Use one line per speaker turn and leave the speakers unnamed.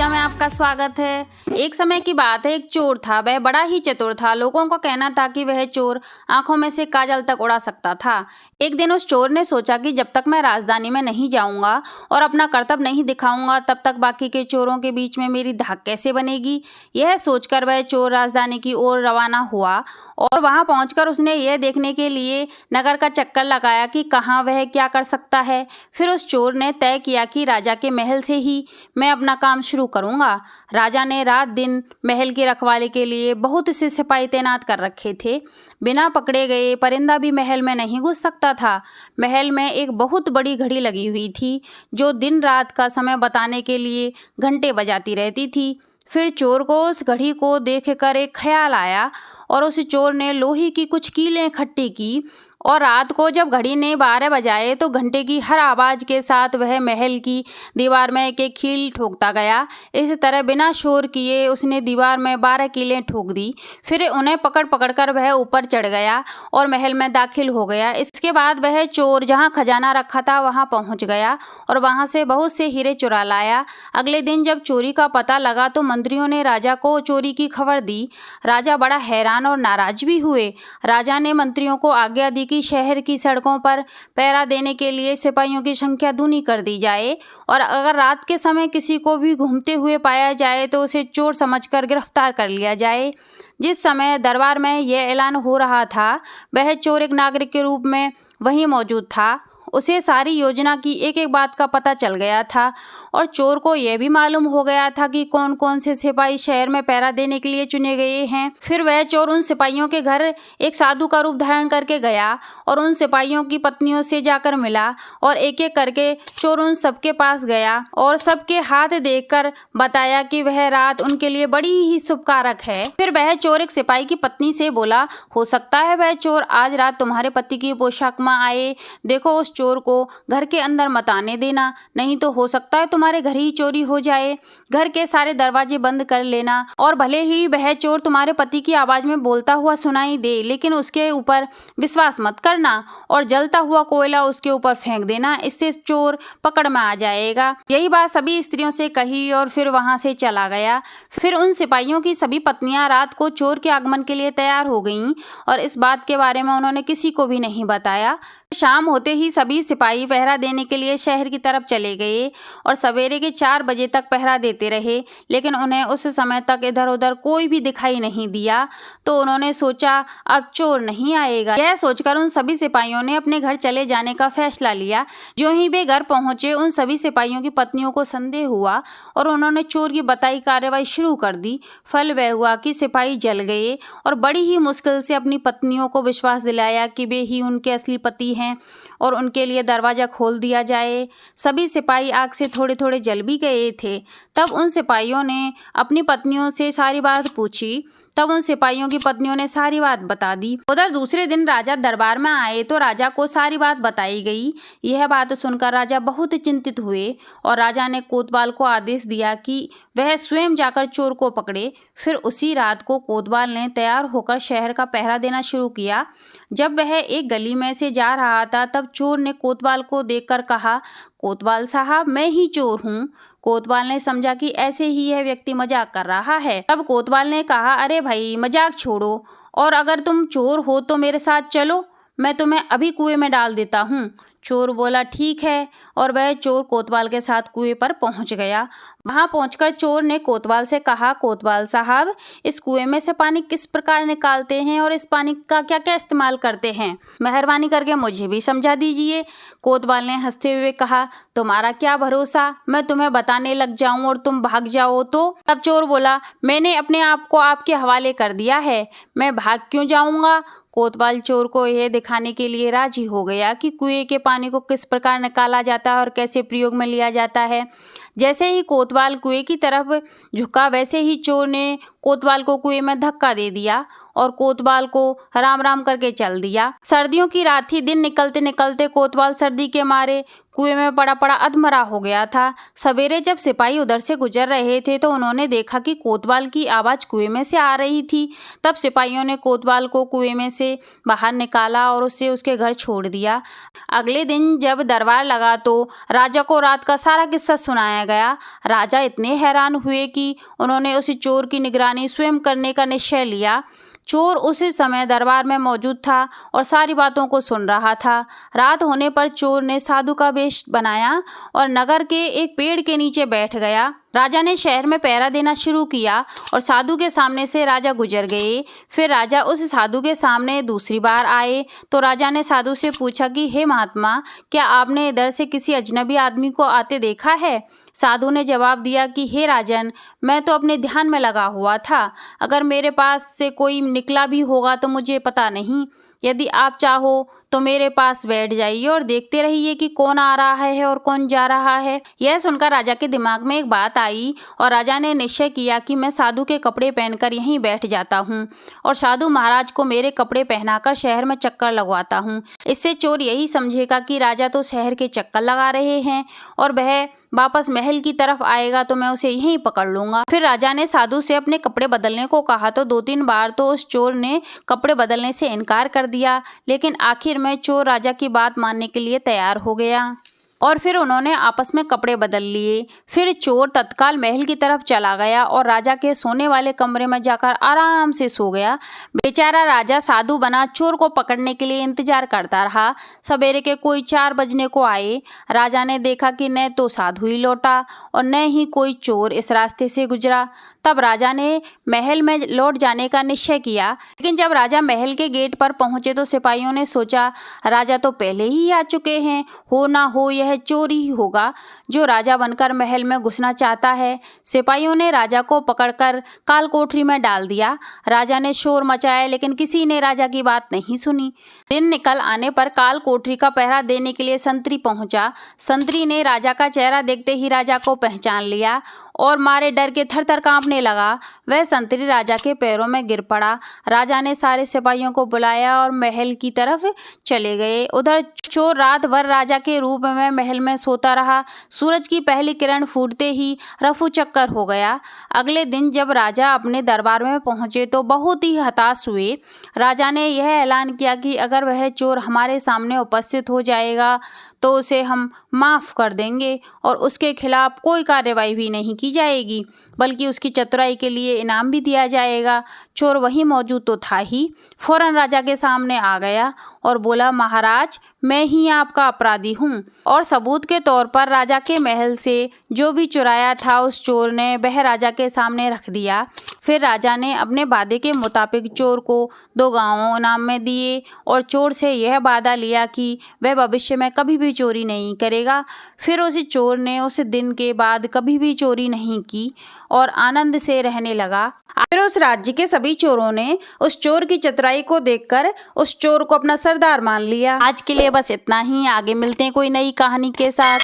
कविता में आपका स्वागत है। एक समय की बात है, एक चोर था। वह बड़ा ही चतुर था। लोगों का कहना था कि वह चोर आंखों में से काजल तक उड़ा सकता था। एक दिन उस चोर ने सोचा कि जब तक मैं राजधानी में नहीं जाऊंगा और अपना करतब नहीं दिखाऊंगा, तब तक बाकी के चोरों के बीच में मेरी धाक कैसे बनेगी। यह सोचकर वह चोर राजधानी की ओर रवाना हुआ और वहां पहुंचकर उसने यह देखने के लिए नगर का चक्कर लगाया कि कहाँ वह क्या कर सकता है। फिर उस चोर ने तय किया कि राजा के महल से ही मैं अपना काम शुरू करूंगा। राजा ने रात दिन महल की रखवाली के लिए बहुत से सिपाही तैनात कर रखे थे। बिना पकड़े गए परिंदा भी महल में नहीं घुस सकता था। महल में एक बहुत बड़ी घड़ी लगी हुई थी, जो दिन रात का समय बताने के लिए घंटे बजाती रहती थी। फिर चोर को उस घड़ी को देखकर एक ख्याल आया और उस चोर ने लोहे की कुछ कीलें इकट्ठी की और रात को जब घड़ी ने 12 बजाए तो घंटे की हर आवाज़ के साथ वह महल की दीवार में एक एक कील ठोकता गया। इस तरह बिना शोर किए उसने दीवार में 12 कीलें ठोक दी। फिर उन्हें पकड़ पकड़ कर वह ऊपर चढ़ गया और महल में दाखिल हो गया। इसके बाद वह चोर जहाँ खजाना रखा था वहाँ पहुँच गया और वहाँ से बहुत से हीरे चुरा लाया। अगले दिन जब चोरी का पता लगा तो मंत्रियों ने राजा को चोरी की खबर दी। राजा बड़ा हैरान और नाराज भी हुए। राजा ने मंत्रियों को आज्ञा दी कि शहर की सड़कों पर पहरा देने के लिए सिपाहियों की संख्या दूनी कर दी जाए और अगर रात के समय किसी को भी घूमते हुए पाया जाए तो उसे चोर समझकर गिरफ्तार कर लिया जाए। जिस समय दरबार में यह ऐलान हो रहा था, वह चोर एक नागरिक के रूप में वहीं मौजूद था। उसे सारी योजना की एक एक बात का पता चल गया था और चोर को यह भी मालूम हो गया था कि कौन कौन से सिपाही शहर में पहरा देने के लिए चुने गए हैं। फिर वह चोर उन सिपाहियों के घर एक साधु का रूप धारण करके गया और उन सिपाहियों की पत्नियों से जाकर मिला और एक एक करके चोर उन सबके पास गया और सबके हाथ देखकर बताया कि वह रात उनके लिए बड़ी ही शुभकारक है। फिर वह चोर एक सिपाही की पत्नी से बोला, हो सकता है वह चोर आज रात तुम्हारे पति की पोशाक में आए। देखो, उस चोर को घर के अंदर मत आने देना, नहीं तो हो सकता है तुम्हारे घर ही चोरी हो जाए। घर के सारे दरवाजे बंद कर लेना और भले ही वह चोर तुम्हारे पति की आवाज में बोलता हुआ सुनाई दे, लेकिन उसके ऊपर विश्वास मत करना और जलता हुआ कोयला उसके ऊपर फेंक देना, इससे चोर पकड़ में आ जाएगा। यही बात सभी स्त्रियों से कही और फिर वहां से चला गया। फिर उन सिपाहियों की सभी पत्नियां रात को चोर के आगमन के लिए तैयार हो गईं और इस बात के बारे में उन्होंने किसी को भी नहीं बताया। शाम होते ही सभी सिपाही पहरा देने के लिए शहर की तरफ चले गए और सवेरे के 4 बजे तक पहरा देते रहे, लेकिन उन्हें उस समय तक इधर उधर कोई भी दिखाई नहीं दिया। तो उन्होंने सोचा अब चोर नहीं आएगा। यह सोचकर उन सभी सिपाहियों ने अपने घर चले जाने का फैसला लिया। जो ही वे घर पहुंचे, उन सभी सिपाहियों की पत्नियों को संदेह हुआ और उन्होंने चोर की बताई कार्रवाई शुरू कर दी। फल वह हुआ कि सिपाही जल गए और बड़ी ही मुश्किल से अपनी पत्नियों को विश्वास दिलाया कि वे ही उनके असली पति हैं और उनके लिए दरवाजा खोल दिया जाए। सभी सिपाही आग से थोड़े थोड़े जल भी गए थे। तब उन सिपाहियों ने अपनी पत्नियों से सारी बात पूछी। तब उन सिपाहियों की पत्नियों ने सारी बात बता दी। उधर दूसरे दिन राजा दरबार में आए तो राजा को सारी बात बताई गई। यह बात सुनकर राजा बहुत चिंतित हुए और राजा ने कोतवाल को आदेश दिया कि वह स्वयं जाकर चोर को पकड़े। फिर उसी रात को कोतवाल ने तैयार होकर शहर का पहरा देना शुरू किया। जब वह एक गली में से जा रहा था, तब चोर ने कोतवाल को देखकर कहा, कोतवाल साहब, मैं ही चोर हूँ। कोतवाल ने समझा कि ऐसे ही यह व्यक्ति मजाक कर रहा है। तब कोतवाल ने कहा, अरे भाई, मजाक छोड़ो और अगर तुम चोर हो तो मेरे साथ चलो, मैं तुम्हें अभी कुएं में डाल देता हूँ। चोर बोला, ठीक है, और वह चोर कोतवाल के साथ कुएं पर पहुंच गया। वहां पहुंचकर चोर ने कोतवाल से कहा, कोतवाल साहब, इस कुएं में से पानी किस प्रकार निकालते हैं और इस पानी का क्या क्या इस्तेमाल करते हैं? मेहरबानी करके मुझे भी समझा दीजिए। कोतवाल ने हंसते हुए कहा, तुम्हारा क्या भरोसा, मैं तुम्हें बताने लग जाऊं और तुम भाग जाओ तो? तब चोर बोला, मैंने अपने आप को आपके हवाले कर दिया है, मैं भाग क्यों जाऊंगा? कोतवाल चोर को यह दिखाने के लिए राजी हो गया कि कुएं के पानी को किस प्रकार निकाला जाता है और कैसे प्रयोग में लिया जाता है। जैसे ही कोतवाल कुएं की तरफ झुका, वैसे ही चोर ने कोतवाल को कुएं में धक्का दे दिया और कोतवाल को राम राम करके चल दिया। सर्दियों की रात थी। दिन निकलते निकलते कोतवाल सर्दी के मारे कुएं में पड़ा पड़ा अधमरा हो गया था। सवेरे जब सिपाही उधर से गुजर रहे थे तो उन्होंने देखा कि कोतवाल की आवाज़ कुएं में से आ रही थी। तब सिपाहियों ने कोतवाल को कुएं में से बाहर निकाला और उसे उसके घर छोड़ दिया। अगले दिन जब दरबार लगा तो राजा को रात का सारा किस्सा सुनाया गया। राजा इतने हैरान हुए कि उन्होंने उस चोर की निगरानी स्वयं करने का निश्चय लिया। चोर उसी समय दरबार में मौजूद था और सारी बातों को सुन रहा था। रात होने पर चोर ने साधु का वेश बनाया और नगर के एक पेड़ के नीचे बैठ गया। राजा ने शहर में पहरा देना शुरू किया और साधु के सामने से राजा गुजर गए। फिर राजा उस साधु के सामने दूसरी बार आए तो राजा ने साधु से पूछा कि हे महात्मा, क्या आपने इधर से किसी अजनबी आदमी को आते देखा है? साधु ने जवाब दिया कि हे राजन, मैं तो अपने ध्यान में लगा हुआ था। अगर मेरे पास से कोई निकला भी होगा तो मुझे पता नहीं। यदि आप चाहो तो मेरे पास बैठ जाइए और देखते रहिए कि कौन आ रहा है और कौन जा रहा है। यह सुनकर राजा के दिमाग में एक बात आई और राजा ने निश्चय किया कि मैं साधु के कपड़े पहनकर यहीं बैठ जाता हूँ और साधु महाराज को मेरे कपड़े पहनाकर शहर में चक्कर लगवाता हूँ। इससे चोर यही समझेगा कि राजा तो शहर के चक्कर लगा रहे हैं और वह वापस महल की तरफ आएगा तो मैं उसे यहीं पकड़ लूंगा। फिर राजा ने साधु से अपने कपड़े बदलने को कहा तो 2-3 बार तो उस चोर ने कपड़े बदलने से इनकार कर दिया, लेकिन आखिर में चोर राजा की बात मानने के लिए तैयार हो गया और फिर उन्होंने आपस में कपड़े बदल लिए। फिर चोर तत्काल महल की तरफ चला गया और राजा के सोने वाले कमरे में जाकर आराम से सो गया। बेचारा राजा साधु बना चोर को पकड़ने के लिए इंतजार करता रहा। सवेरे के कोई 4 बजने को आए। राजा ने देखा कि न तो साधु ही लौटा और न ही कोई चोर इस रास्ते से गुजरा। तब राजा ने महल में लौट जाने का निश्चय किया, लेकिन जब राजा महल के गेट पर पहुंचे तो सिपाहियों ने सोचा राजा तो पहले ही आ चुके हैं, हो ना हो यह चोर ही होगा जो राजा बनकर महल में घुसना चाहता है। सिपाहियों ने राजा को पकड़कर काल कोठरी में डाल दिया। राजा ने शोर मचाया लेकिन किसी ने राजा की बात नहीं सुनी। दिन निकल आने पर काल कोठरी का पहरा देने के लिए संतरी पहुंचा। संतरी ने राजा का चेहरा देखते ही राजा को पहचान लिया और मारे डर के थर-थर कांपने लगा। वह संतरी राजा के पैरों में गिर पड़ा। राजा ने सारे सिपाहियों को बुलाया और महल की तरफ चले गए। उधर चोर रात भर राजा के रूप में महल में सोता रहा। सूरज की पहली किरण फूटते ही रफू चक्कर हो गया। अगले दिन जब राजा अपने दरबार में पहुंचे तो बहुत ही हताश हुए। राजा ने यह ऐलान किया कि अगर वह चोर हमारे सामने उपस्थित हो जाएगा तो उसे हम माफ़ कर देंगे और उसके खिलाफ कोई कार्रवाई भी नहीं की जाएगी, बल्कि उसकी चतुराई के लिए इनाम भी दिया जाएगा। चोर वहीं मौजूद तो था ही, फौरन राजा के सामने आ गया और बोला, महाराज, मैं ही आपका अपराधी हूँ। और सबूत के तौर पर राजा के महल से जो भी चुराया था उस चोर ने वह राजा के सामने रख दिया। फिर राजा ने अपने वादे के मुताबिक चोर को 2 गांव इनाम में दिए और चोर से यह वादा लिया कि वह भविष्य में कभी भी चोरी नहीं करेगा। फिर उस चोर ने उस दिन के बाद कभी भी चोरी नहीं की और आनंद से रहने लगा। फिर उस राज्य के सभी चोरों ने उस चोर की चतुराई को देखकर उस चोर को अपना सरदार मान लिया। आज के लिए बस इतना ही। आगे मिलते हैं कोई नई कहानी के साथ।